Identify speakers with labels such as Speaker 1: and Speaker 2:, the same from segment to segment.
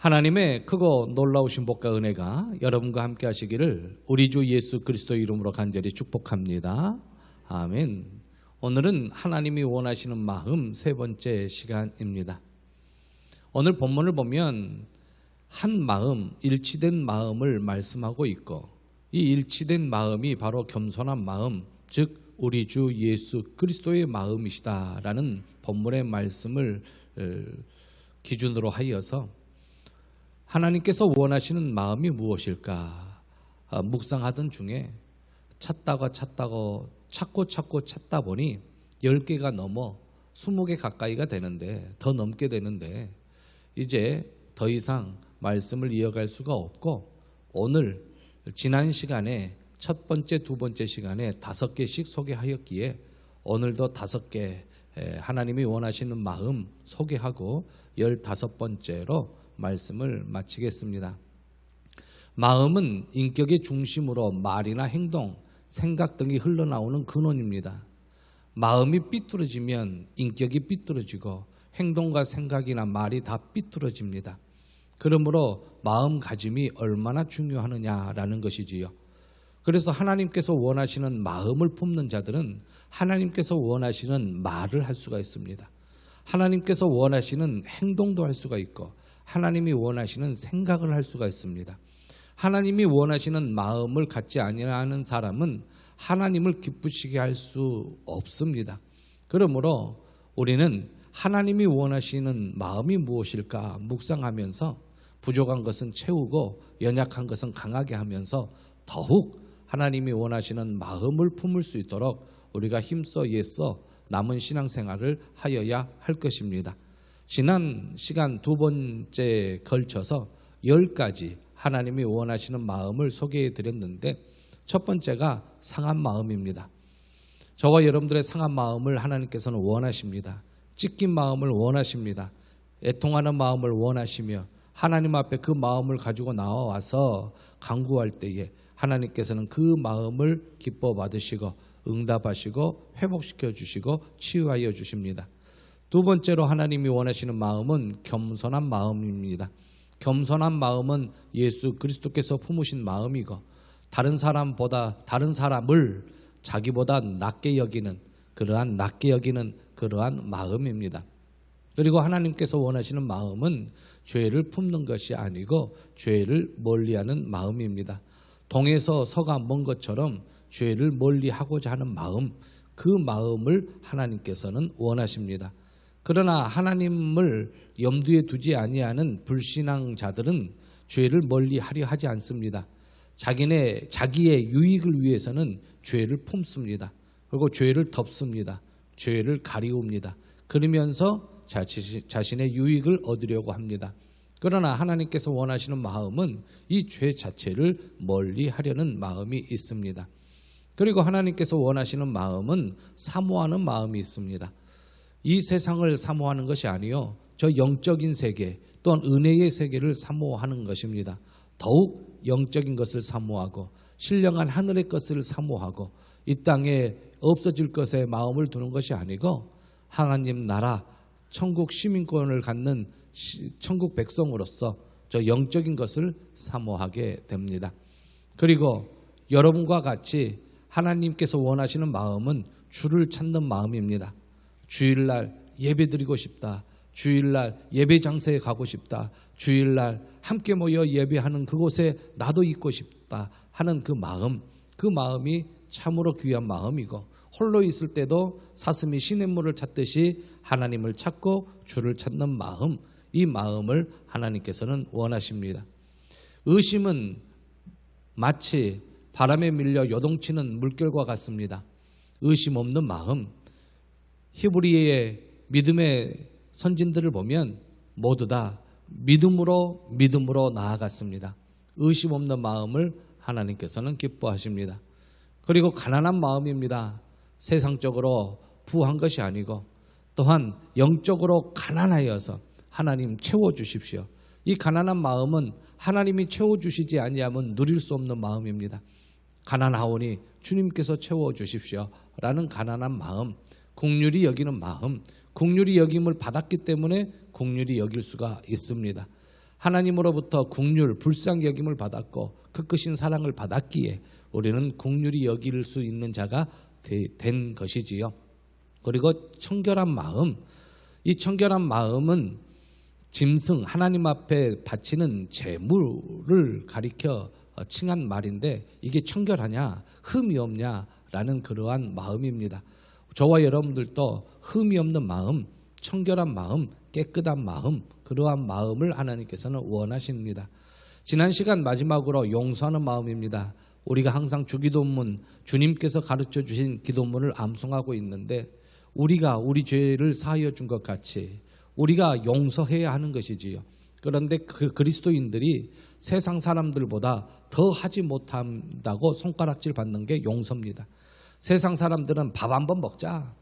Speaker 1: 하나님의 크고 놀라우신 복과 은혜가 여러분과 함께 하시기를 우리 주 예수 그리스도 이름으로 간절히 축복합니다. 아멘. 오늘은 하나님이 원하시는 마음 세 번째 시간입니다. 오늘 본문을 보면 한 마음, 일치된 마음을 말씀하고 있고 이 일치된 마음이 바로 겸손한 마음, 즉 우리 주 예수 그리스도의 마음이시다라는 본문의 말씀을 기준으로 하여서 하나님께서 원하시는 마음이 무엇일까 묵상하던 중에 찾고 찾다 보니 10개가 넘어 20개 가까이가 되는데 더 넘게 되는데 이제 더 이상 말씀을 이어갈 수가 없고 오늘 지난 시간에 첫 번째, 두 번째 시간에 5개씩 소개하였기에 오늘도 5개 하나님이 원하시는 마음 소개하고 15번째로 말씀을 마치겠습니다. 마음은 인격의 중심으로 말이나 행동, 생각 등이 흘러나오는 근원입니다. 마음이 삐뚤어지면 인격이 삐뚤어지고 행동과 생각이나 말이 다 삐뚤어집니다. 그러므로 마음가짐이 얼마나 중요하느냐라는 것이지요. 그래서 하나님께서 원하시는 마음을 품는 자들은 하나님께서 원하시는 말을 할 수가 있습니다. 하나님께서 원하시는 행동도 할 수가 있고 하나님이 원하시는 생각을 할 수가 있습니다. 하나님이 원하시는 마음을 갖지 아니하는 사람은 하나님을 기쁘시게 할 수 없습니다. 그러므로 우리는 하나님이 원하시는 마음이 무엇일까 묵상하면서 부족한 것은 채우고 연약한 것은 강하게 하면서 더욱 하나님이 원하시는 마음을 품을 수 있도록 우리가 힘써 애써 남은 신앙생활을 하여야 할 것입니다. 지난 시간 두 번째 걸쳐서 10가지 하나님이 원하시는 마음을 소개해 드렸는데 첫 번째가 상한 마음입니다. 저와 여러분들의 상한 마음을 하나님께서는 원하십니다. 찢긴 마음을 원하십니다. 애통하는 마음을 원하시며 하나님 앞에 그 마음을 가지고 나와서 간구할 때에 하나님께서는 그 마음을 기뻐 받으시고 응답하시고 회복시켜 주시고 치유하여 주십니다. 두 번째로 하나님이 원하시는 마음은 겸손한 마음입니다. 겸손한 마음은 예수 그리스도께서 품으신 마음이고 다른 사람을 자기보다 낮게 여기는 그러한 마음입니다. 그리고 하나님께서 원하시는 마음은 죄를 품는 것이 아니고 죄를 멀리하는 마음입니다. 동에서 서가 먼 것처럼 죄를 멀리하고자 하는 마음, 그 마음을 하나님께서는 원하십니다. 그러나 하나님을 염두에 두지 아니하는 불신앙자들은 죄를 멀리하려 하지 않습니다. 자기의 유익을 위해서는 죄를 품습니다. 그리고 죄를 덮습니다. 죄를 가리웁니다. 그러면서 자신의 유익을 얻으려고 합니다. 그러나 하나님께서 원하시는 마음은 이 죄 자체를 멀리하려는 마음이 있습니다. 그리고 하나님께서 원하시는 마음은 사모하는 마음이 있습니다. 이 세상을 사모하는 것이 아니요 저 영적인 세계 또한 은혜의 세계를 사모하는 것입니다. 더욱 영적인 것을 사모하고 신령한 하늘의 것을 사모하고 이 땅에 없어질 것에 마음을 두는 것이 아니고 하나님 나라 천국 시민권을 갖는 천국 백성으로서 저 영적인 것을 사모하게 됩니다. 그리고 여러분과 같이 하나님께서 원하시는 마음은 주를 찾는 마음입니다. 주일날 예배드리고 싶다. 주일날 예배 장소에 가고 싶다. 주일날 함께 모여 예배하는 그곳에 나도 있고 싶다 하는 그 마음이 참으로 귀한 마음이고 홀로 있을 때도 사슴이 시냇물을 찾듯이 하나님을 찾고 주를 찾는 마음, 이 마음을 하나님께서는 원하십니다. 의심은 마치 바람에 밀려 요동치는 물결과 같습니다. 의심 없는 마음, 히브리의 믿음의 선진들을 보면 모두 다 믿음으로 나아갔습니다. 의심 없는 마음을 하나님께서는 기뻐하십니다. 그리고 가난한 마음입니다. 세상적으로 부한 것이 아니고 또한 영적으로 가난하여서 하나님 채워주십시오. 이 가난한 마음은 하나님이 채워주시지 아니하면 누릴 수 없는 마음입니다. 가난하오니 주님께서 채워주십시오 라는 가난한 마음, 긍휼히 여기는 마음, 긍휼히 여김을 받았기 때문에 긍휼히 여길 수가 있습니다. 하나님으로부터 긍휼, 불쌍히 여김을 받았고 그 크신 사랑을 받았기에 우리는 긍휼히 여길 수 있는 자가 된 것이지요. 그리고 청결한 마음, 이 청결한 마음은 짐승, 하나님 앞에 바치는 제물을 가리켜 칭한 말인데 이게 청결하냐, 흠이 없냐라는 그러한 마음입니다. 저와 여러분들도 흠이 없는 마음, 청결한 마음, 깨끗한 마음, 그러한 마음을 하나님께서는 원하십니다. 지난 시간 마지막으로 용서하는 마음입니다. 우리가 항상 주기도문, 주님께서 가르쳐 주신 기도문을 암송하고 있는데 우리가 우리 죄를 사하여 준 것 같이 우리가 용서해야 하는 것이지요. 그런데 그 그리스도인들이 세상 사람들보다 더 하지 못한다고 손가락질 받는 게 용서입니다. 세상 사람들은 밥 한번 먹자,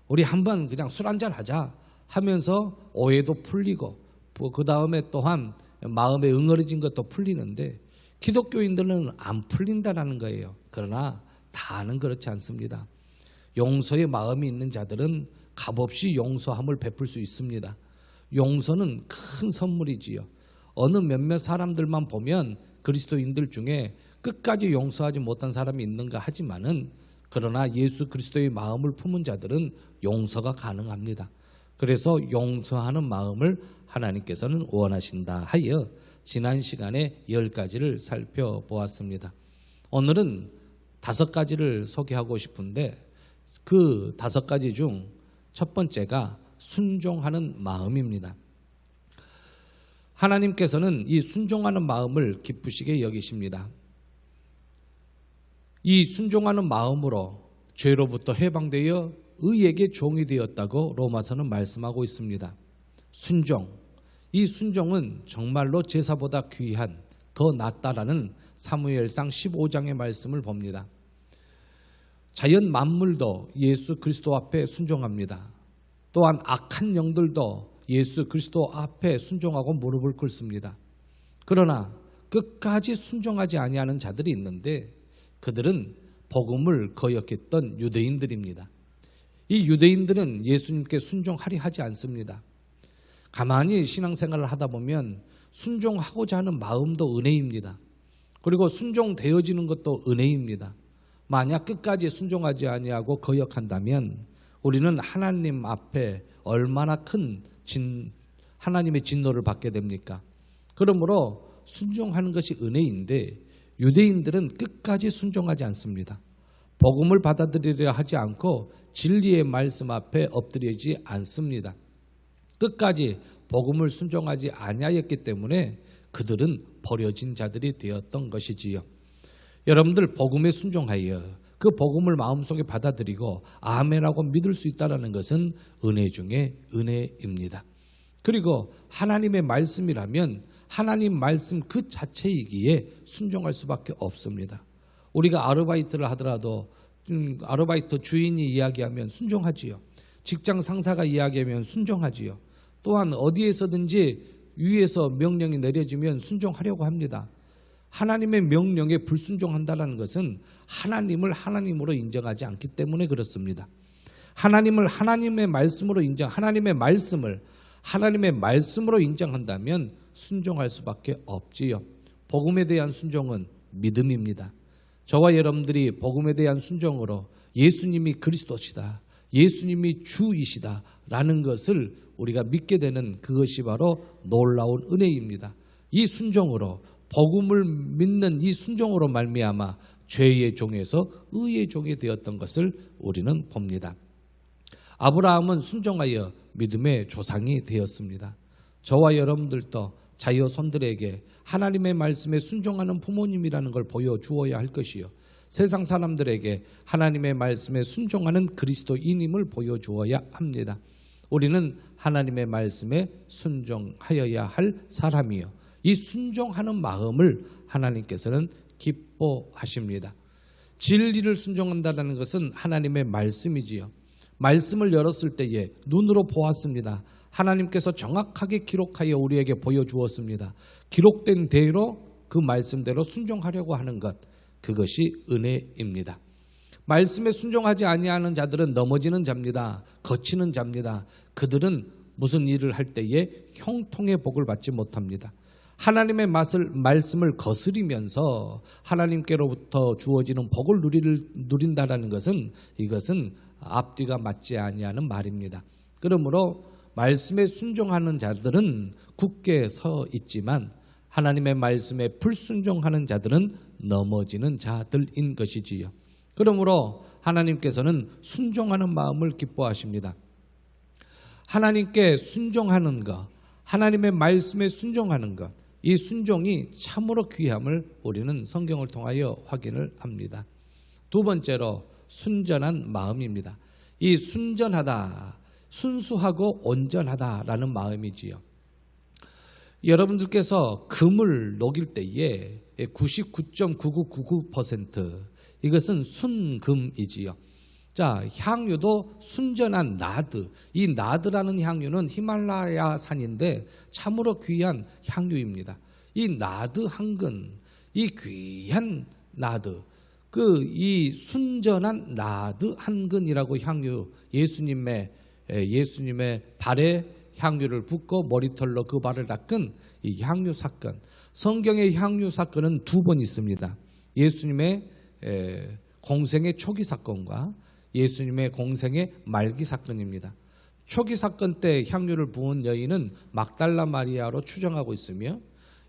Speaker 1: 우리 한번 그냥 술 한잔 하자 하면서 오해도 풀리고 그 다음에 또한 마음에 응어리진 것도 풀리는데 기독교인들은 안 풀린다는 거예요. 그러나 다는 그렇지 않습니다. 용서의 마음이 있는 자들은 값없이 용서함을 베풀 수 있습니다. 용서는 큰 선물이지요. 어느 몇몇 사람들만 보면 그리스도인들 중에 끝까지 용서하지 못한 사람이 있는가 하지만은 그러나 예수 그리스도의 마음을 품은 자들은 용서가 가능합니다. 그래서 용서하는 마음을 하나님께서는 원하신다 하여 지난 시간에 10가지를 살펴보았습니다. 오늘은 5가지를 소개하고 싶은데 그 5가지 중 첫 번째가 순종하는 마음입니다. 하나님께서는 이 순종하는 마음을 기쁘시게 여기십니다. 이 순종하는 마음으로 죄로부터 해방되어 의에게 종이 되었다고 로마서는 말씀하고 있습니다. 순종, 이 순종은 정말로 제사보다 귀한, 더 낫다라는 사무엘상 15장의 말씀을 봅니다. 자연 만물도 예수 그리스도 앞에 순종합니다. 또한 악한 영들도 예수 그리스도 앞에 순종하고 무릎을 꿇습니다. 그러나 끝까지 순종하지 아니하는 자들이 있는데 그들은 복음을 거역했던 유대인들입니다. 이 유대인들은 예수님께 순종하려 하지 않습니다. 가만히 신앙생활을 하다 보면 순종하고자 하는 마음도 은혜입니다. 그리고 순종되어지는 것도 은혜입니다. 만약 끝까지 순종하지 아니하고 거역한다면 우리는 하나님 앞에 얼마나 큰 하나님의 진노를 받게 됩니까? 그러므로 순종하는 것이 은혜인데 유대인들은 끝까지 순종하지 않습니다. 복음을 받아들이려 하지 않고 진리의 말씀 앞에 엎드리지 않습니다. 끝까지 복음을 순종하지 아니하였기 때문에 그들은 버려진 자들이 되었던 것이지요. 여러분들 복음에 순종하여 그 복음을 마음속에 받아들이고 아멘하고 믿을 수 있다는 것은 은혜 중에 은혜입니다. 그리고 하나님의 말씀이라면 하나님 말씀 그 자체이기에 순종할 수밖에 없습니다. 우리가 아르바이트를 하더라도 아르바이트 주인이 이야기하면 순종하지요. 직장 상사가 이야기하면 순종하지요. 또한 어디에서든지 위에서 명령이 내려지면 순종하려고 합니다. 하나님의 명령에 불순종한다는 것은 하나님을 하나님으로 인정하지 않기 때문에 그렇습니다. 하나님을 하나님의 말씀으로 하나님의 말씀을 하나님의 말씀으로 인정한다면 순종할 수밖에 없지요. 복음에 대한 순종은 믿음입니다. 저와 여러분들이 복음에 대한 순종으로 예수님이 그리스도시다, 예수님이 주이시다 라는 것을 우리가 믿게 되는 그것이 바로 놀라운 은혜입니다. 이 순종으로 복음을 믿는 이 순종으로 말미암아 죄의 종에서 의의 종이 되었던 것을 우리는 봅니다. 아브라함은 순종하여 믿음의 조상이 되었습니다. 저와 여러분들도 자녀손들에게 하나님의 말씀에 순종하는 부모님이라는 걸 보여주어야 할 것이요, 세상 사람들에게 하나님의 말씀에 순종하는 그리스도인임을 보여주어야 합니다. 우리는 하나님의 말씀에 순종하여야 할 사람이요, 이 순종하는 마음을 하나님께서는 기뻐하십니다. 진리를 순종한다는 것은 하나님의 말씀이지요. 말씀을 열었을 때에 눈으로 보았습니다. 하나님께서 정확하게 기록하여 우리에게 보여주었습니다. 기록된 대로 그 말씀대로 순종하려고 하는 것, 그것이 은혜입니다. 말씀에 순종하지 아니하는 자들은 넘어지는 자입니다. 거치는 자입니다. 그들은 무슨 일을 할 때에 형통의 복을 받지 못합니다. 하나님의 말씀을 거스리면서 하나님께로부터 주어지는 복을 누린다라는 것은 이것은 앞뒤가 맞지 아니하는 말입니다. 그러므로 말씀에 순종하는 자들은 굳게 서 있지만 하나님의 말씀에 불순종하는 자들은 넘어지는 자들인 것이지요. 그러므로 하나님께서는 순종하는 마음을 기뻐하십니다. 하나님께 순종하는 것, 하나님의 말씀에 순종하는 것, 이 순종이 참으로 귀함을 우리는 성경을 통하여 확인을 합니다. 두 번째로 순전한 마음입니다. 이 순전하다, 순수하고 온전하다라는 마음이지요. 여러분들께서 금을 녹일 때에 99.9999% 이것은 순금이지요. 자, 향유도 순전한 나드, 이 나드라는 향유는 히말라야 산인데 참으로 귀한 향유입니다. 이 나드 한근, 이 귀한 나드, 이 순전한 나드 한근이라고 향유, 예수님의 발에 향유를 붓고 머리털로 그 발을 닦은 이 향유 사건. 성경의 향유 사건은 두 번 있습니다. 예수님의 공생의 초기 사건과 예수님의 공생의 말기 사건입니다. 초기 사건 때 향유를 부은 여인은 막달라 마리아로 추정하고 있으며,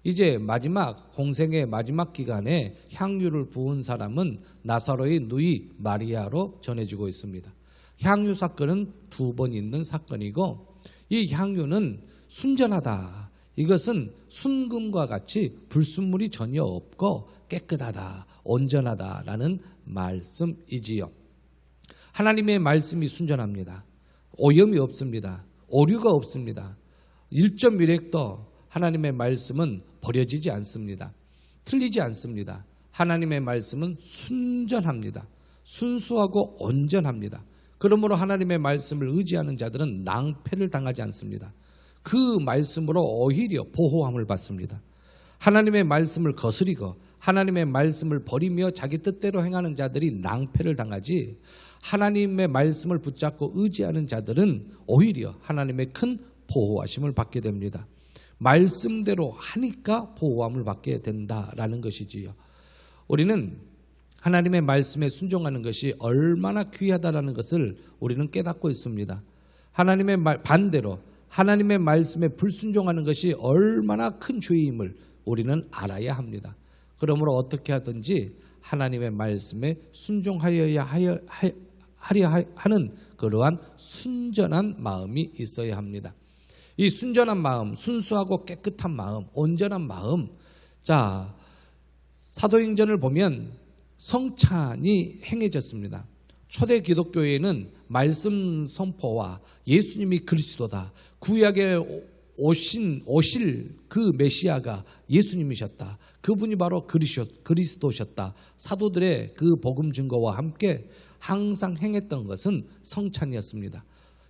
Speaker 1: 이제 마지막 공생의 마지막 기간에 향유를 부은 사람은 나사로의 누이 마리아로 전해지고 있습니다. 향유 사건은 두 번 있는 사건이고, 이 향유는 순전하다. 이것은 순금과 같이 불순물이 전혀 없고 깨끗하다, 온전하다라는 말씀이지요. 하나님의 말씀이 순전합니다. 오염이 없습니다. 오류가 없습니다. 1.1획도 하나님의 말씀은 버려지지 않습니다. 틀리지 않습니다. 하나님의 말씀은 순전합니다. 순수하고 온전합니다. 그러므로 하나님의 말씀을 의지하는 자들은 낭패를 당하지 않습니다. 그 말씀으로 오히려 보호함을 받습니다. 하나님의 말씀을 거스리고 하나님의 말씀을 버리며 자기 뜻대로 행하는 자들이 낭패를 당하지, 하나님의 말씀을 붙잡고 의지하는 자들은 오히려 하나님의 큰 보호하심을 받게 됩니다. 말씀대로 하니까 보호함을 받게 된다라는 것이지요. 우리는 하나님의 말씀에 순종하는 것이 얼마나 귀하다라는 것을 우리는 깨닫고 있습니다. 반대로 하나님의 말씀에 불순종하는 것이 얼마나 큰 죄임을 우리는 알아야 합니다. 그러므로 어떻게 하든지 하나님의 말씀에 순종하여야 하려 하는 그러한 순전한 마음이 있어야 합니다. 이 순전한 마음, 순수하고 깨끗한 마음, 온전한 마음. 자, 사도행전을 보면 성찬이 행해졌습니다. 초대 기독교회는 말씀 선포와 예수님이 그리스도다, 구약에 오실 그 메시아가 예수님이셨다, 그분이 바로 그리스도셨다, 사도들의 그 복음 증거와 함께 항상 행했던 것은 성찬이었습니다.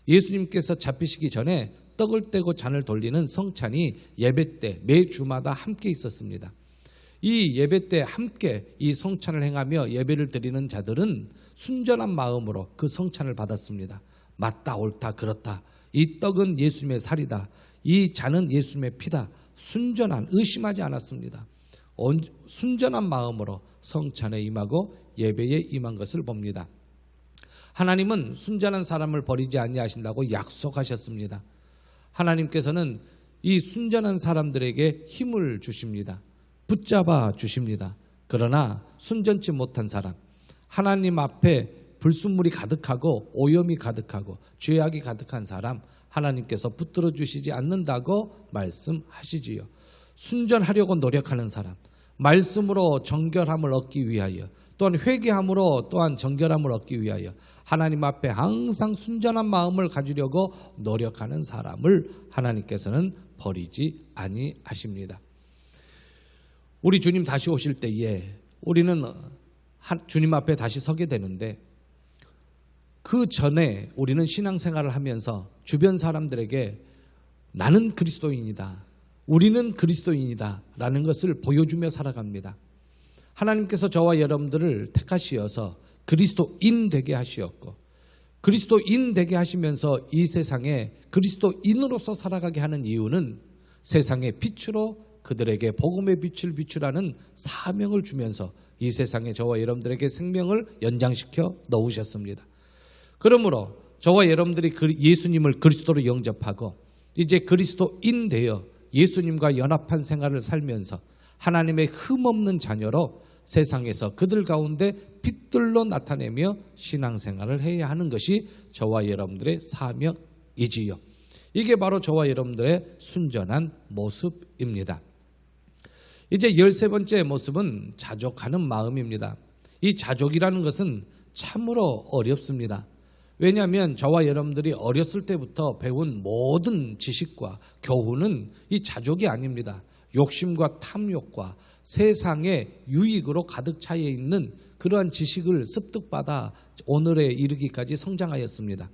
Speaker 1: 예수님께서 잡히시기 전에 떡을 떼고 잔을 돌리는 성찬이 예배 때 매주마다 함께 있었습니다. 이 예배 때 함께 이 성찬을 행하며 예배를 드리는 자들은 순전한 마음으로 그 성찬을 받았습니다. 맞다, 옳다, 그렇다. 이 떡은 예수님의 살이다. 이 잔은 예수님의 피다. 의심하지 않았습니다. 순전한 마음으로 성찬에 임하고 예배에 임한 것을 봅니다. 하나님은 순전한 사람을 버리지 아니하신다고 약속하셨습니다. 하나님께서는 이 순전한 사람들에게 힘을 주십니다. 붙잡아 주십니다. 그러나 순전치 못한 사람, 하나님 앞에 불순물이 가득하고 오염이 가득하고 죄악이 가득한 사람, 하나님께서 붙들어 주시지 않는다고 말씀하시지요. 순전하려고 노력하는 사람, 말씀으로 정결함을 얻기 위하여, 또한 회개함으로 또한 정결함을 얻기 위하여 하나님 앞에 항상 순전한 마음을 가지려고 노력하는 사람을 하나님께서는 버리지 아니하십니다. 우리 주님 다시 오실 때에 우리는 주님 앞에 다시 서게 되는데, 그 전에 우리는 신앙생활을 하면서 주변 사람들에게 나는 그리스도인이다, 우리는 그리스도인이다 라는 것을 보여주며 살아갑니다. 하나님께서 저와 여러분들을 택하시어서 그리스도인 되게 하시었고, 그리스도인 되게 하시면서 이 세상에 그리스도인으로서 살아가게 하는 이유는 세상의 빛으로 그들에게 복음의 빛을 비추라는 사명을 주면서 이 세상에 저와 여러분들에게 생명을 연장시켜 넣으셨습니다. 그러므로 저와 여러분들이 예수님을 그리스도로 영접하고 이제 그리스도인 되어 예수님과 연합한 생활을 살면서 하나님의 흠없는 자녀로 세상에서 그들 가운데 빛들로 나타내며 신앙생활을 해야 하는 것이 저와 여러분들의 사명이지요. 이게 바로 저와 여러분들의 순전한 모습입니다. 이제 13번째 모습은 자족하는 마음입니다. 이 자족이라는 것은 참으로 어렵습니다. 왜냐하면 저와 여러분들이 어렸을 때부터 배운 모든 지식과 교훈은 이 자족이 아닙니다. 욕심과 탐욕과 세상의 유익으로 가득 차여 있는 그러한 지식을 습득받아 오늘에 이르기까지 성장하였습니다.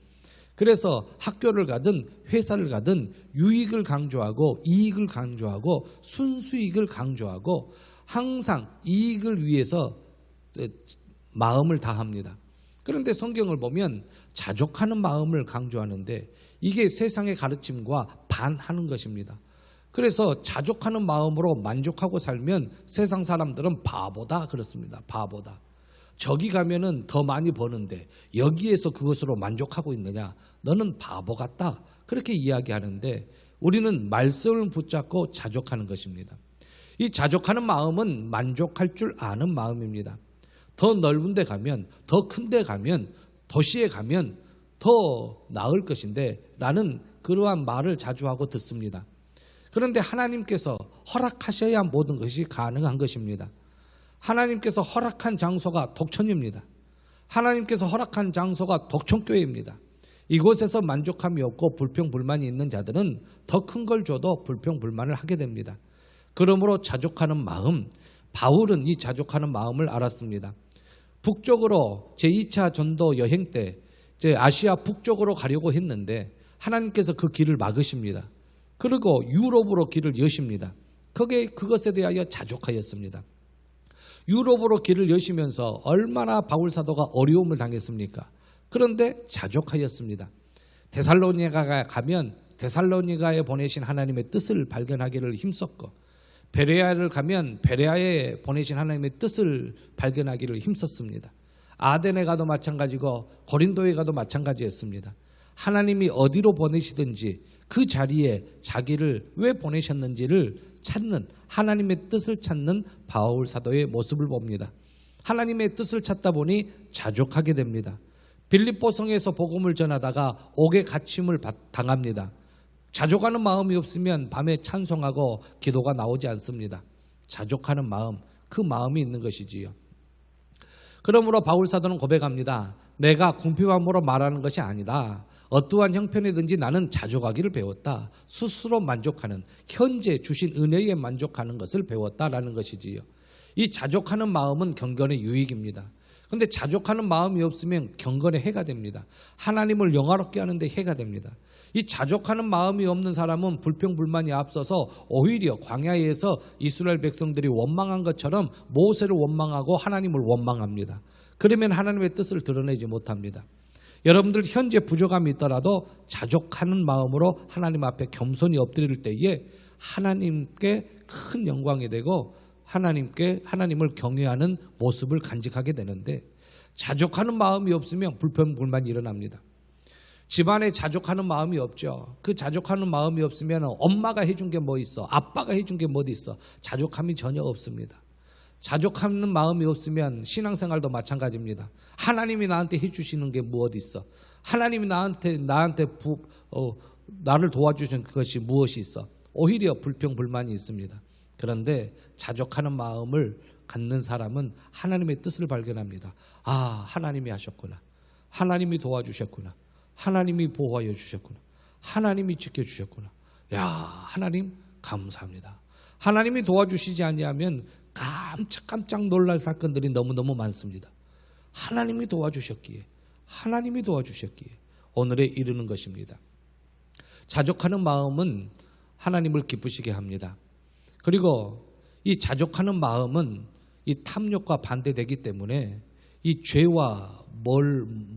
Speaker 1: 그래서 학교를 가든 회사를 가든 유익을 강조하고 이익을 강조하고 순수익을 강조하고 항상 이익을 위해서 마음을 다합니다. 그런데 성경을 보면 자족하는 마음을 강조하는데 이게 세상의 가르침과 반하는 것입니다. 그래서 자족하는 마음으로 만족하고 살면 세상 사람들은 바보다 그렇습니다. 바보다. 저기 가면은 더 많이 버는데 여기에서 그것으로 만족하고 있느냐? 너는 바보 같다. 그렇게 이야기하는데 우리는 말씀을 붙잡고 자족하는 것입니다. 이 자족하는 마음은 만족할 줄 아는 마음입니다. 더 넓은 데 가면, 더 큰 데 가면, 도시에 가면 더 나을 것인데 라는 그러한 말을 자주 하고 듣습니다. 그런데 하나님께서 허락하셔야 모든 것이 가능한 것입니다. 하나님께서 허락한 장소가 독천입니다. 하나님께서 허락한 장소가 독천교회입니다. 이곳에서 만족함이 없고 불평불만이 있는 자들은 더 큰 걸 줘도 불평불만을 하게 됩니다. 그러므로 자족하는 마음, 바울은 이 자족하는 마음을 알았습니다. 북쪽으로 제2차 전도 여행 때 아시아 북쪽으로 가려고 했는데 하나님께서 그 길을 막으십니다. 그리고 유럽으로 길을 여십니다. 그것에 대하여 자족하였습니다. 유럽으로 길을 여시면서 얼마나 바울 사도가 어려움을 당했습니까? 그런데 자족하였습니다. 데살로니가에 가면 데살로니가에 보내신 하나님의 뜻을 발견하기를 힘썼고 베레아를 가면 베레아에 보내신 하나님의 뜻을 발견하기를 힘썼습니다. 아덴에 가도 마찬가지고 고린도에 가도 마찬가지였습니다. 하나님이 어디로 보내시든지 그 자리에 자기를 왜 보내셨는지를 찾는 하나님의 뜻을 찾는 바울 사도의 모습을 봅니다. 하나님의 뜻을 찾다 보니 자족하게 됩니다. 빌립보 성에서 복음을 전하다가 옥에 갇힘을 당합니다. 자족하는 마음이 없으면 밤에 찬송하고 기도가 나오지 않습니다. 자족하는 마음, 그 마음이 있는 것이지요. 그러므로 바울 사도는 고백합니다. 내가 궁핍함으로 말하는 것이 아니다. 어떠한 형편이든지 나는 자족하기를 배웠다. 스스로 만족하는, 현재 주신 은혜에 만족하는 것을 배웠다라는 것이지요. 이 자족하는 마음은 경건의 유익입니다. 그런데 자족하는 마음이 없으면 경건의 해가 됩니다. 하나님을 영화롭게 하는데 해가 됩니다. 이 자족하는 마음이 없는 사람은 불평불만이 앞서서 오히려 광야에서 이스라엘 백성들이 원망한 것처럼 모세를 원망하고 하나님을 원망합니다. 그러면 하나님의 뜻을 드러내지 못합니다. 여러분들 현재 부족함이 있더라도 자족하는 마음으로 하나님 앞에 겸손히 엎드릴 때에 하나님께 큰 영광이 되고 하나님을 경외하는 모습을 간직하게 되는데 자족하는 마음이 없으면 불평불만이 일어납니다. 집안에 자족하는 마음이 없죠. 그 자족하는 마음이 없으면 엄마가 해준 게 뭐 있어? 아빠가 해준 게 뭐 있어? 자족함이 전혀 없습니다. 자족하는 마음이 없으면 신앙생활도 마찬가지입니다. 하나님이 나한테 해주시는 게 무엇 있어? 하나님이 나한테 나를 도와주신 그것이 무엇이 있어? 오히려 불평불만이 있습니다. 그런데 자족하는 마음을 갖는 사람은 하나님의 뜻을 발견합니다. 아, 하나님이 하셨구나. 하나님이 도와주셨구나. 하나님이 보호하여 주셨구나. 하나님이 지켜주셨구나. 야, 하나님 감사합니다. 하나님이 도와주시지 않냐면 깜짝 놀랄 사건들이 너무너무 많습니다. 하나님이 도와주셨기에 오늘에 이르는 것입니다. 자족하는 마음은 하나님을 기쁘시게 합니다. 그리고 이 자족하는 마음은 이 탐욕과 반대되기 때문에 이 죄와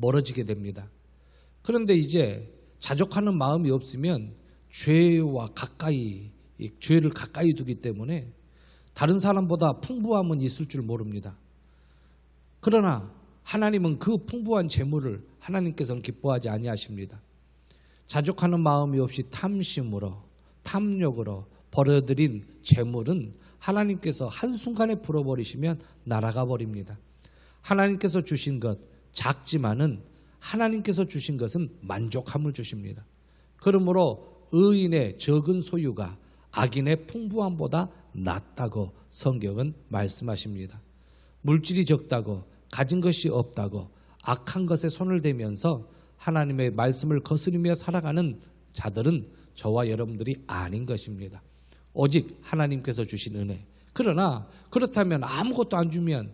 Speaker 1: 멀어지게 됩니다. 그런데 이제 자족하는 마음이 없으면 죄와 가까이 이 죄를 가까이 두기 때문에 다른 사람보다 풍부함은 있을 줄 모릅니다. 그러나 하나님은 그 풍부한 재물을 하나님께서는 기뻐하지 아니하십니다. 자족하는 마음이 없이 탐심으로 탐욕으로 벌어들인 재물은 하나님께서 한순간에 풀어버리시면 날아가 버립니다. 하나님께서 주신 것 작지만은 하나님께서 주신 것은 만족함을 주십니다. 그러므로 의인의 적은 소유가 악인의 풍부함보다 낫다고 성경은 말씀하십니다. 물질이 적다고 가진 것이 없다고 악한 것에 손을 대면서 하나님의 말씀을 거스르며 살아가는 자들은 저와 여러분들이 아닌 것입니다. 오직 하나님께서 주신 은혜. 그러나 그렇다면 아무것도 안 주면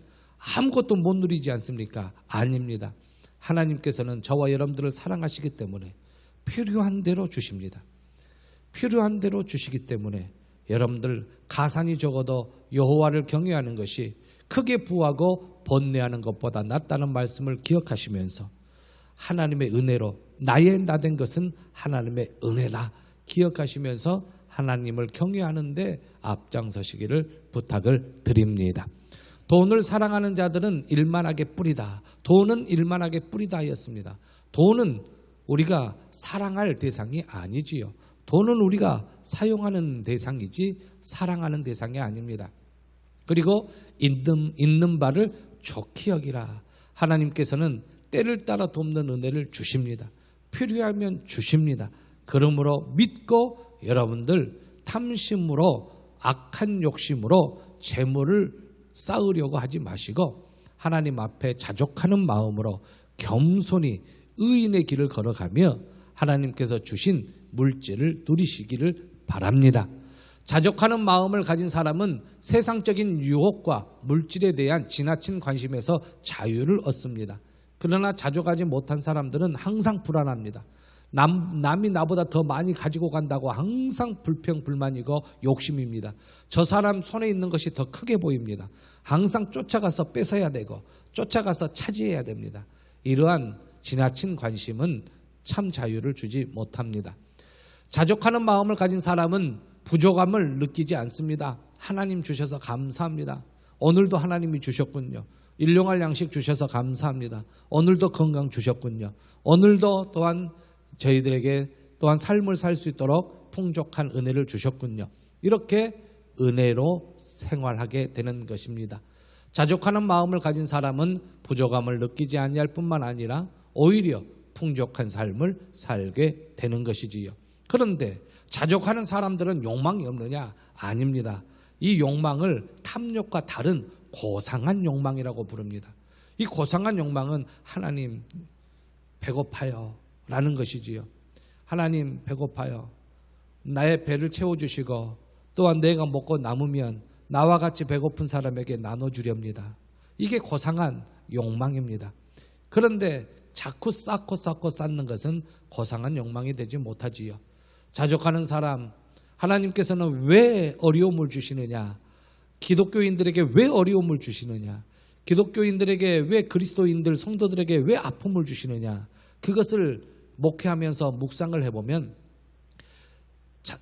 Speaker 1: 아무것도 못 누리지 않습니까? 아닙니다. 하나님께서는 저와 여러분들을 사랑하시기 때문에 필요한 대로 주십니다. 필요한 대로 주시기 때문에 여러분들 가산이 적어도 여호와를 경외하는 것이 크게 부하고 번뇌하는 것보다 낫다는 말씀을 기억하시면서 하나님의 은혜로 나의 나된 것은 하나님의 은혜다 기억하시면서 하나님을 경외하는 데 앞장서시기를 부탁을 드립니다. 돈을 사랑하는 자들은 일만하게 뿌리다. 돈은 일만하게 뿌리다 하였습니다. 돈은 우리가 사랑할 대상이 아니지요. 돈은 우리가 사용하는 대상이지 사랑하는 대상이 아닙니다. 그리고 있는 바를 좋게 여기라. 하나님께서는 때를 따라 돕는 은혜를 주십니다. 필요하면 주십니다. 그러므로 믿고 여러분들 탐심으로 악한 욕심으로 재물을 쌓으려고 하지 마시고 하나님 앞에 자족하는 마음으로 겸손히 의인의 길을 걸어가며 하나님께서 주신 물질을 누리시기를 바랍니다. 자족하는 마음을 가진 사람은 세상적인 유혹과 물질에 대한 지나친 관심에서 자유를 얻습니다. 그러나 자족하지 못한 사람들은 항상 불안합니다. 남이 나보다 더 많이 가지고 간다고 항상 불평불만이고 욕심입니다. 저 사람 손에 있는 것이 더 크게 보입니다. 항상 쫓아가서 뺏어야 되고 쫓아가서 차지해야 됩니다. 이러한 지나친 관심은 참 자유를 주지 못합니다. 자족하는 마음을 가진 사람은 부족함을 느끼지 않습니다. 하나님 주셔서 감사합니다. 오늘도 하나님이 주셨군요. 일용할 양식 주셔서 감사합니다. 오늘도 건강 주셨군요. 오늘도 또한 저희들에게 또한 삶을 살 수 있도록 풍족한 은혜를 주셨군요. 이렇게 은혜로 생활하게 되는 것입니다. 자족하는 마음을 가진 사람은 부족함을 느끼지 아니할 뿐만 아니라 오히려 풍족한 삶을 살게 되는 것이지요. 그런데 자족하는 사람들은 욕망이 없느냐? 아닙니다. 이 욕망을 탐욕과 다른 고상한 욕망이라고 부릅니다. 이 고상한 욕망은 하나님 배고파요 라는 것이지요. 하나님 배고파요. 나의 배를 채워주시고 또한 내가 먹고 남으면 나와 같이 배고픈 사람에게 나눠주렵니다. 이게 고상한 욕망입니다. 그런데 자꾸 쌓고 쌓는 것은 고상한 욕망이 되지 못하지요. 자족하는 사람, 하나님께서는 왜 어려움을 주시느냐? 기독교인들에게 왜 어려움을 주시느냐? 기독교인들에게 왜 그리스도인들, 성도들에게 왜 아픔을 주시느냐? 그것을 목회하면서 묵상을 해보면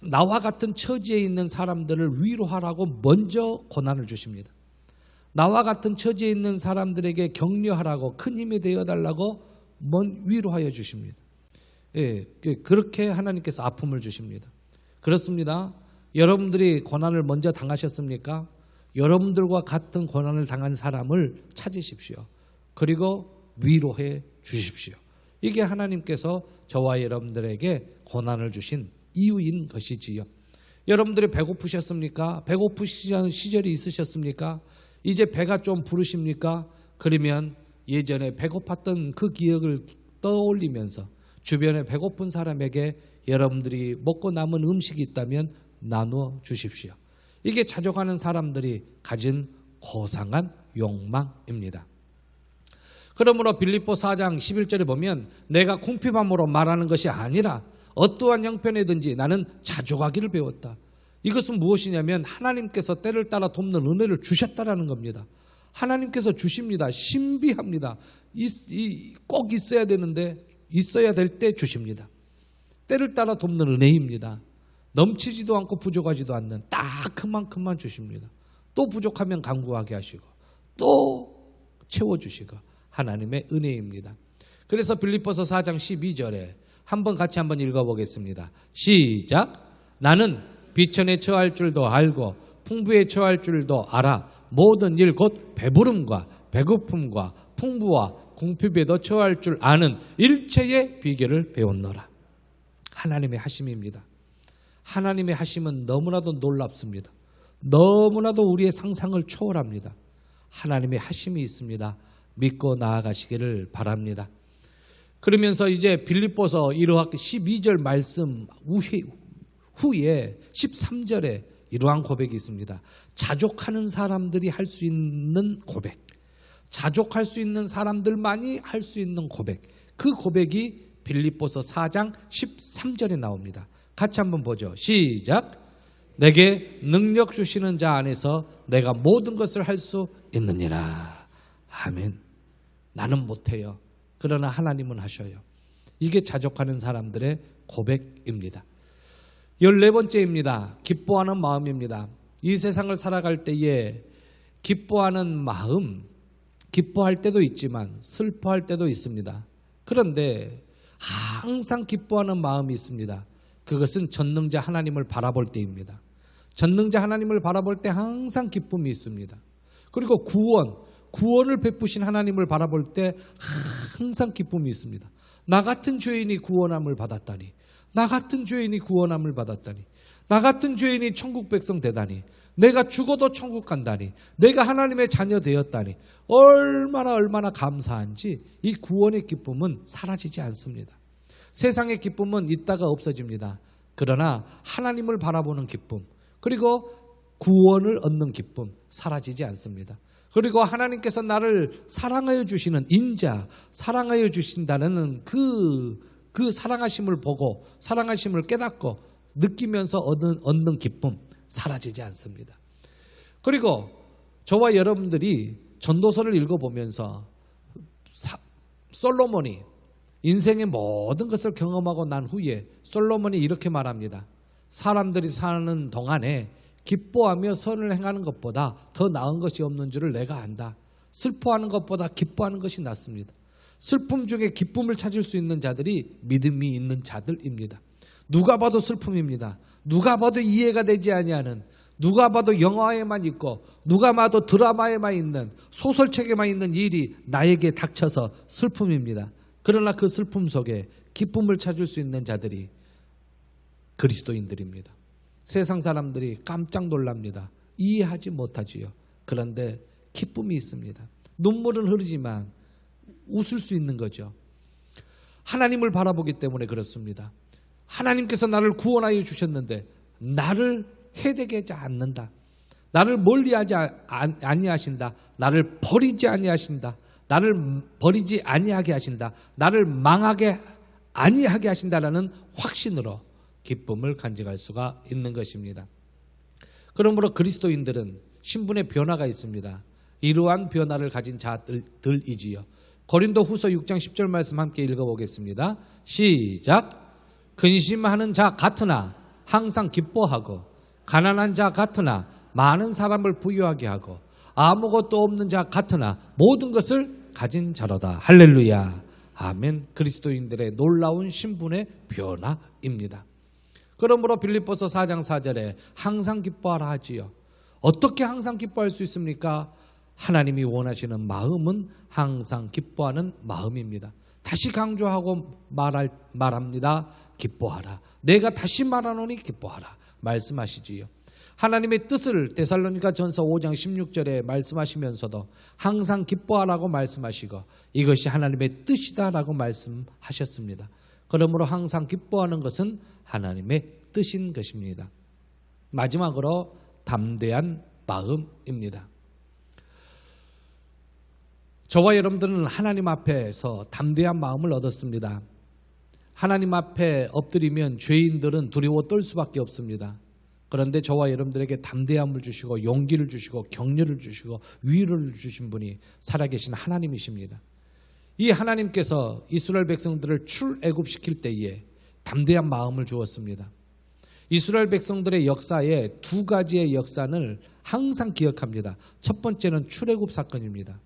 Speaker 1: 나와 같은 처지에 있는 사람들을 위로하라고 먼저 고난을 주십니다. 나와 같은 처지에 있는 사람들에게 격려하라고 큰 힘이 되어달라고 위로하여 주십니다. 예, 그렇게 하나님께서 아픔을 주십니다. 그렇습니다. 여러분들이 고난을 먼저 당하셨습니까? 여러분들과 같은 고난을 당한 사람을 찾으십시오. 그리고 위로해 주십시오. 이게 하나님께서 저와 여러분들에게 고난을 주신 이유인 것이지요. 여러분들이 배고프셨습니까? 배고프시던 시절이 있으셨습니까? 이제 배가 좀 부르십니까? 그러면 예전에 배고팠던 그 기억을 떠올리면서 주변에 배고픈 사람에게 여러분들이 먹고 남은 음식이 있다면 나누어 주십시오. 이게 자족하는 사람들이 가진 고상한 욕망입니다. 그러므로 빌립보 4장 11절에 보면 내가 궁핍함으로 말하는 것이 아니라 어떠한 형편이든지 나는 자족하기를 배웠다. 이것은 무엇이냐면 하나님께서 때를 따라 돕는 은혜를 주셨다라는 겁니다. 하나님께서 주십니다. 신비합니다. 꼭 있어야 되는데 있어야 될 때 주십니다. 때를 따라 돕는 은혜입니다. 넘치지도 않고 부족하지도 않는 딱 그만큼만 주십니다. 또 부족하면 간구하게 하시고 또 채워주시고 하나님의 은혜입니다. 그래서 빌립보서 4장 12절에 같이 한번 읽어보겠습니다. 시작. 나는 비천에 처할 줄도 알고 풍부에 처할 줄도 알아. 모든 일 곧 배부름과 배고픔과 풍부와 궁핍에도 처할 줄 아는 일체의 비결을 배웠노라. 하나님의 하심입니다. 하나님의 하심은 너무나도 놀랍습니다. 너무나도 우리의 상상을 초월합니다. 하나님의 하심이 있습니다. 믿고 나아가시기를 바랍니다. 그러면서 이제 빌립보서 1학 12절 말씀 후에 13절에 이러한 고백이 있습니다. 자족하는 사람들이 할 수 있는 고백, 자족할 수 있는 사람들만이 할 수 있는 고백, 그 고백이 빌립보서 4장 13절에 나옵니다. 같이 한번 보죠. 시작. 내게 능력 주시는 자 안에서 내가 모든 것을 할 수 있느니라. 아멘. 나는 못해요. 그러나 하나님은 하셔요. 이게 자족하는 사람들의 고백입니다. 14번째입니다. 기뻐하는 마음입니다. 이 세상을 살아갈 때에 기뻐하는 마음, 기뻐할 때도 있지만 슬퍼할 때도 있습니다. 그런데 항상 기뻐하는 마음이 있습니다. 그것은 전능자 하나님을 바라볼 때입니다. 전능자 하나님을 바라볼 때 항상 기쁨이 있습니다. 그리고 구원을 베푸신 하나님을 바라볼 때 항상 기쁨이 있습니다. 나 같은 죄인이 구원함을 받았다니, 나 같은 죄인이 구원함을 받았다니, 나 같은 죄인이 천국 백성 되다니, 내가 죽어도 천국 간다니, 내가 하나님의 자녀 되었다니, 얼마나 감사한지 이 구원의 기쁨은 사라지지 않습니다. 세상의 기쁨은 있다가 없어집니다. 그러나 하나님을 바라보는 기쁨, 그리고 구원을 얻는 기쁨 사라지지 않습니다. 그리고 하나님께서 나를 사랑하여 주시는 인자, 사랑하여 주신다는 그 사랑하심을 보고 사랑하심을 깨닫고 느끼면서 얻는 기쁨 사라지지 않습니다. 그리고 저와 여러분들이 전도서를 읽어보면서 솔로몬이 인생의 모든 것을 경험하고 난 후에 솔로몬이 이렇게 말합니다. 사람들이 사는 동안에 기뻐하며 선을 행하는 것보다 더 나은 것이 없는 줄을 내가 안다. 슬퍼하는 것보다 기뻐하는 것이 낫습니다. 슬픔 중에 기쁨을 찾을 수 있는 자들이 믿음이 있는 자들입니다. 누가 봐도 슬픔입니다. 누가 봐도 이해가 되지 아니하는, 누가 봐도 영화에만 있고 누가 봐도 드라마에만 있는, 소설책에만 있는 일이 나에게 닥쳐서 슬픔입니다. 그러나 그 슬픔 속에 기쁨을 찾을 수 있는 자들이 그리스도인들입니다. 세상 사람들이 깜짝 놀랍니다. 이해하지 못하지요. 그런데 기쁨이 있습니다. 눈물은 흐르지만 웃을 수 있는 거죠. 하나님을 바라보기 때문에 그렇습니다. 하나님께서 나를 구원하여 주셨는데 나를 해되게 하지 않는다. 나를 멀리하지 아니하신다. 나를 버리지 아니하신다. 나를 버리지 아니하게 하신다. 나를 망하게 아니하게 하신다라는 확신으로 기쁨을 간직할 수가 있는 것입니다. 그러므로 그리스도인들은 신분의 변화가 있습니다. 이러한 변화를 가진 자들이지요. 고린도 후서 6장 10절 말씀 함께 읽어보겠습니다. 시작. 근심하는 자 같으나 항상 기뻐하고, 가난한 자 같으나 많은 사람을 부유하게 하고, 아무것도 없는 자 같으나 모든 것을 가진 자로다. 할렐루야. 아멘. 그리스도인들의 놀라운 신분의 변화입니다. 그러므로 빌립보서 4장 4절에 항상 기뻐하라 하지요. 어떻게 항상 기뻐할 수 있습니까? 하나님이 원하시는 마음은 항상 기뻐하는 마음입니다. 다시 강조하고 말합니다. 기뻐하라. 내가 다시 말하노니 기뻐하라 말씀하시지요. 하나님의 뜻을 데살로니가 전서 5장 16절에 말씀하시면서도 항상 기뻐하라고 말씀하시고 이것이 하나님의 뜻이다라고 말씀하셨습니다. 그러므로 항상 기뻐하는 것은 하나님의 뜻인 것입니다. 마지막으로 담대한 마음입니다. 저와 여러분들은 하나님 앞에서 담대한 마음을 얻었습니다. 하나님 앞에 엎드리면 죄인들은 두려워 떨 수밖에 없습니다. 그런데 저와 여러분들에게 담대함을 주시고 용기를 주시고 격려를 주시고 위로를 주신 분이 살아계신 하나님이십니다. 이 하나님께서 이스라엘 백성들을 출애굽시킬 때에 담대한 마음을 주었습니다. 이스라엘 백성들의 역사에 두 가지의 역사를 항상 기억합니다. 첫 번째는 출애굽 사건입니다.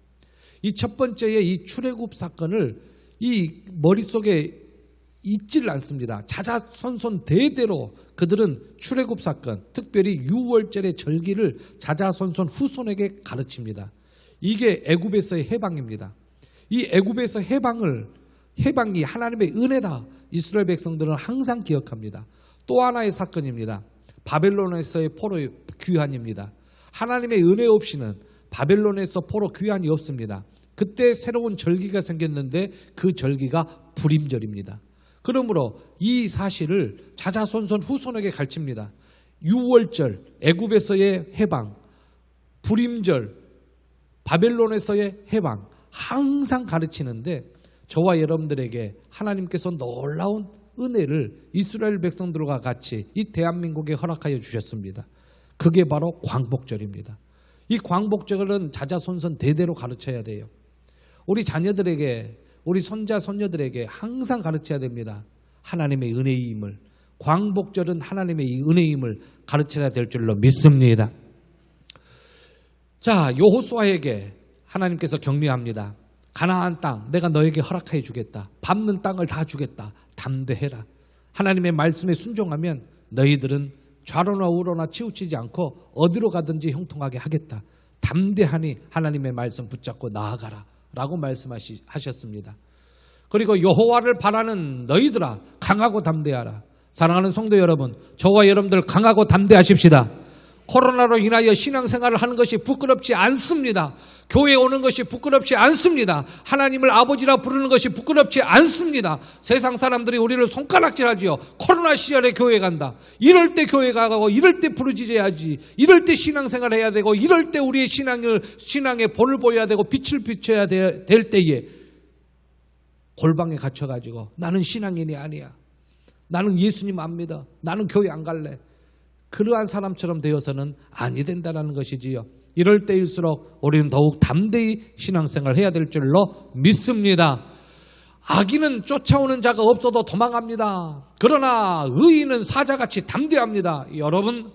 Speaker 1: 이 첫 번째의 이 출애굽 사건을 이 머릿속에 잊지를 않습니다. 자자손손 대대로 그들은 출애굽 사건, 특별히 유월절의 절기를 자자손손 후손에게 가르칩니다. 이게 애굽에서의 해방입니다. 이 애굽에서 해방이 하나님의 은혜다. 이스라엘 백성들은 항상 기억합니다. 또 하나의 사건입니다. 바벨론에서의 포로 귀환입니다. 하나님의 은혜 없이는 바벨론에서 포로 귀환이 없습니다. 그때 새로운 절기가 생겼는데 그 절기가 불임절입니다. 그러므로 이 사실을 자자손손 후손에게 가르칩니다. 유월절, 애굽에서의 해방, 불임절, 바벨론에서의 해방 항상 가르치는데 저와 여러분들에게 하나님께서 놀라운 은혜를 이스라엘 백성들과 같이 이 대한민국에 허락하여 주셨습니다. 그게 바로 광복절입니다. 이 광복절은 자자손손 대대로 가르쳐야 돼요. 우리 자녀들에게, 우리 손자 손녀들에게 항상 가르쳐야 됩니다. 하나님의 은혜임을. 광복절은 하나님의 은혜임을 가르쳐야 될 줄로 믿습니다. 자, 여호수아에게 하나님께서 격려합니다. 가나안 땅 내가 너에게 허락해 주겠다. 밟는 땅을 다 주겠다. 담대해라. 하나님의 말씀에 순종하면 너희들은 좌로나 우로나 치우치지 않고 어디로 가든지 형통하게 하겠다. 담대하니 하나님의 말씀 붙잡고 나아가라 라고 말씀하셨습니다. 그리고 여호와를 바라는 너희들아 강하고 담대하라. 사랑하는 성도 여러분, 저와 여러분들 강하고 담대하십시다. 코로나로 인하여 신앙생활을 하는 것이 부끄럽지 않습니다. 교회에 오는 것이 부끄럽지 않습니다. 하나님을 아버지라 부르는 것이 부끄럽지 않습니다. 세상 사람들이 우리를 손가락질하지요. 코로나 시절에 교회 간다. 이럴 때 교회 가고 이럴 때 부르짖어야지. 이럴 때 신앙생활 해야 되고 이럴 때 우리의 신앙의 본을 보여야 되고 빛을 비춰야 될 때에 골방에 갇혀가지고 나는 신앙인이 아니야. 나는 예수님 안 믿어. 나는 교회 안 갈래. 그러한 사람처럼 되어서는 아니 된다는 것이지요. 이럴 때일수록 우리는 더욱 담대히 신앙생활을 해야 될 줄로 믿습니다. 악인은 쫓아오는 자가 없어도 도망갑니다. 그러나 의인은 사자같이 담대합니다. 여러분,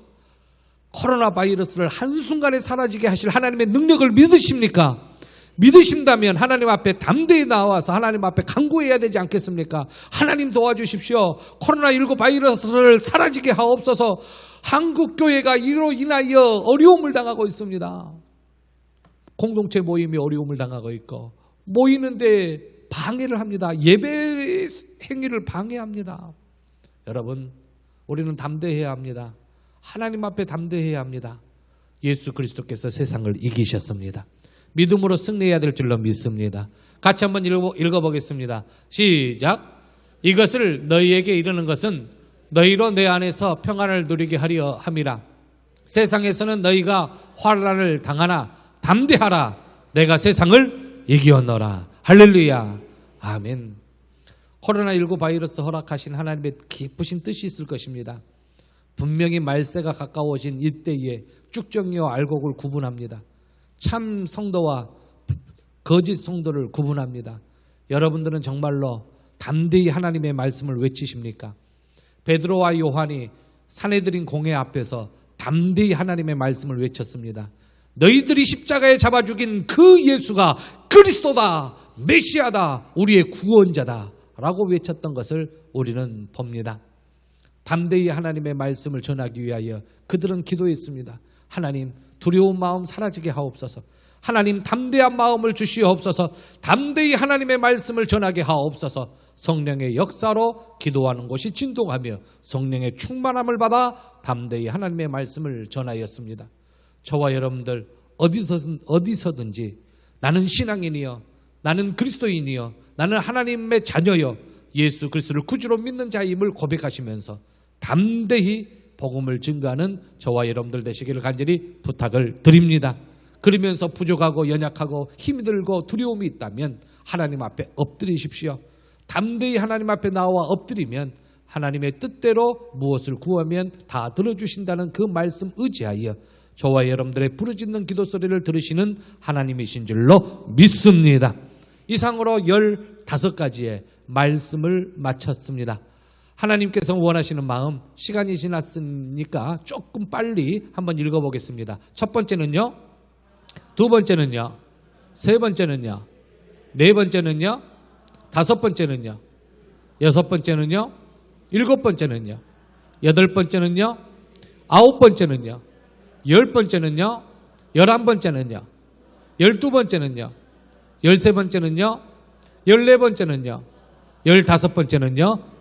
Speaker 1: 코로나 바이러스를 한순간에 사라지게 하실 하나님의 능력을 믿으십니까? 믿으신다면 하나님 앞에 담대히 나와서 하나님 앞에 간구해야 되지 않겠습니까? 하나님 도와주십시오. 코로나19 바이러스를 사라지게 하옵소서. 한국교회가 이로 인하여 어려움을 당하고 있습니다. 공동체 모임이 어려움을 당하고 있고 모이는데 방해를 합니다. 예배 행위를 방해합니다. 여러분, 우리는 담대해야 합니다. 하나님 앞에 담대해야 합니다. 예수 그리스도께서 세상을 이기셨습니다. 믿음으로 승리해야 될 줄로 믿습니다. 같이 한번 읽어보겠습니다. 시작. 이것을 너희에게 이르는 것은 너희로 내 안에서 평안을 누리게 하려 함이라. 세상에서는 너희가 환난을 당하나 담대하라. 내가 세상을 이기었노라. 할렐루야. 아멘. 코로나19 바이러스 허락하신 하나님의 기쁘신 뜻이 있을 것입니다. 분명히 말세가 가까워진 이때에 쭉정이와 알곡을 구분합니다. 참 성도와 거짓 성도를 구분합니다. 여러분들은 정말로 담대히 하나님의 말씀을 외치십니까? 베드로와 요한이 사내들인 공회 앞에서 담대히 하나님의 말씀을 외쳤습니다. 너희들이 십자가에 잡아 죽인 그 예수가 그리스도다, 메시아다, 우리의 구원자다 라고 외쳤던 것을 우리는 봅니다. 담대히 하나님의 말씀을 전하기 위하여 그들은 기도했습니다. 하나님, 두려운 마음 사라지게 하옵소서. 하나님, 담대한 마음을 주시옵소서. 담대히 하나님의 말씀을 전하게 하옵소서. 성령의 역사로 기도하는 곳이 진동하며 성령의 충만함을 받아 담대히 하나님의 말씀을 전하였습니다. 저와 여러분들 어디서든지 나는 신앙인이여, 나는 그리스도인이여, 나는 하나님의 자녀여, 예수 그리스도를 구주로 믿는 자임을 고백하시면서 담대히 복음을 증거하는 저와 여러분들 되시기를 간절히 부탁을 드립니다. 그러면서 부족하고 연약하고 힘이 들고 두려움이 있다면 하나님 앞에 엎드리십시오. 담대히 하나님 앞에 나와 엎드리면 하나님의 뜻대로 무엇을 구하면 다 들어주신다는 그 말씀 의지하여 저와 여러분들의 부르짖는 기도 소리를 들으시는 하나님이신 줄로 믿습니다. 이상으로 15가지의 말씀을 마쳤습니다. 하나님께서 원하시는 마음, 시간이 지났으니까 조금 빨리 한번 읽어보겠습니다. 첫 번째는요, 두 번째는요, 세 번째는요, 네 번째는요, 다섯 번째는요, 여섯 번째는요, 일곱 번째는요, 여덟 번째는요, 아홉 번째는요, 열 번째는요, 11번째는요, 12번째는요, 13번째는요, 14번째는요, 15번째는요,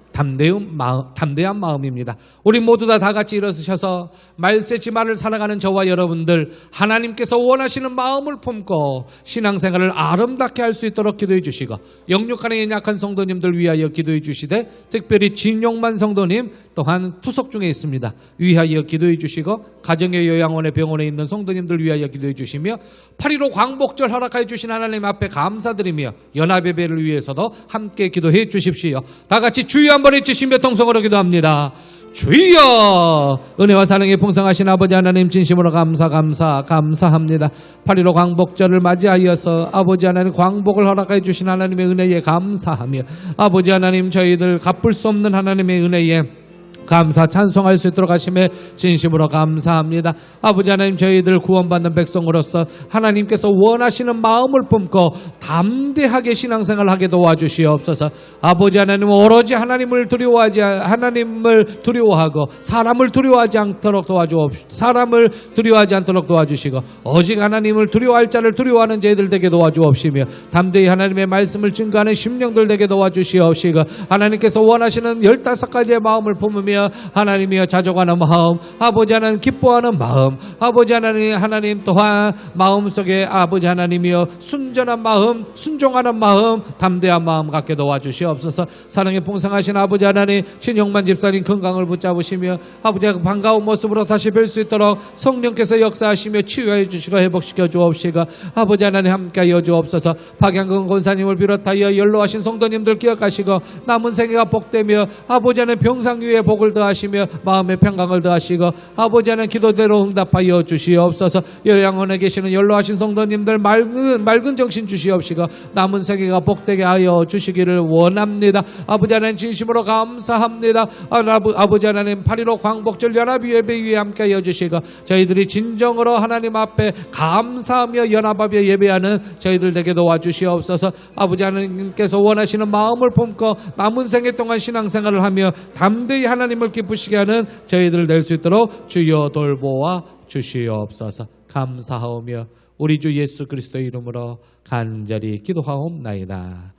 Speaker 1: 담대한 마음입니다. 우리 모두 다 같이 일어서셔서 말세지만을 살아가는 저와 여러분들, 하나님께서 원하시는 마음을 품고 신앙생활을 아름답게 할 수 있도록 기도해 주시고, 영육간에 연약한 성도님들 위하여 기도해 주시되, 특별히 진용만 성도님 또한 투석 중에 있습니다. 위하여 기도해 주시고, 가정의 요양원에 병원에 있는 성도님들 위하여 기도해 주시며, 8.15 광복절 허락하여 주신 하나님 앞에 감사드리며 연합예배를 위해서도 함께 기도해 주십시오. 다 같이 주여 한번 해주시며 통성으로 기도합니다. 주여, 은혜와 사랑에 풍성하신 아버지 하나님, 진심으로 감사합니다. 8.15 광복절을 맞이하여서 아버지 하나님 광복을 허락해 주신 하나님의 은혜에 감사하며, 아버지 하나님 저희들 갚을 수 없는 하나님의 은혜에 감사 찬송할 수 있도록 하심에 진심으로 감사합니다. 아버지 하나님, 저희들 구원받는 백성으로서 하나님께서 원하시는 마음을 품고 담대하게 신앙생활을 하게 도와주시옵소서. 아버지 하나님, 오로지 하나님을 두려워하고 사람을 두려워하지 않도록 도와주시고, 오직 하나님을 두려워할 자를 두려워하는 저희들 되게 도와주옵시며, 담대히 하나님의 말씀을 증거하는 심령들 되게 도와주시옵시고, 하나님께서 원하시는 15가지의 마음을 품으며 하나님이여 자족하는 마음, 아버지 하나님 기뻐하는 마음, 아버지 하나님 또한 마음속에 아버지 하나님이여 순전한 마음, 순종하는 마음, 담대한 마음 갖게 도와주시옵소서. 사랑에 풍성하신 아버지 하나님, 신용만 집사님 건강을 붙잡으시며 아버지가 반가운 모습으로 다시 뵐 수 있도록 성령께서 역사하시며 치유해 주시고 회복시켜 주옵시고, 아버지 하나님 함께하여 주옵소서. 박양근 권사님을 비롯하여 연로하신 성도님들 기억하시고 남은 생애가 복되며 아버지 하나님 병상 위에 복을 더하시며 마음의 평강을 더하시고, 아버지 하나님 기도대로 응답하여 주시옵소서. 요양원에 계시는 연로하신 성도님들 맑은 정신 주시옵시고 남은 생애가 복되게 하여 주시기를 원합니다. 아버지 하나님 진심으로 감사합니다. 아버지 하나님 8.15 광복절 연합예배 위에 함께하여 주시고, 저희들이 진정으로 하나님 앞에 감사하며 연합하며 예배하는 저희들 되게 도와주시옵소서. 아버지 하나님께서 원하시는 마음을 품고 남은 생애 동안 신앙생활을 하며 담대히 하나님을 기쁘시게 하는 저희들 될 수 있도록 주여 돌보아 주시옵소서. 감사하오며 우리 주 예수 그리스도의 이름으로 간절히 기도하옵나이다.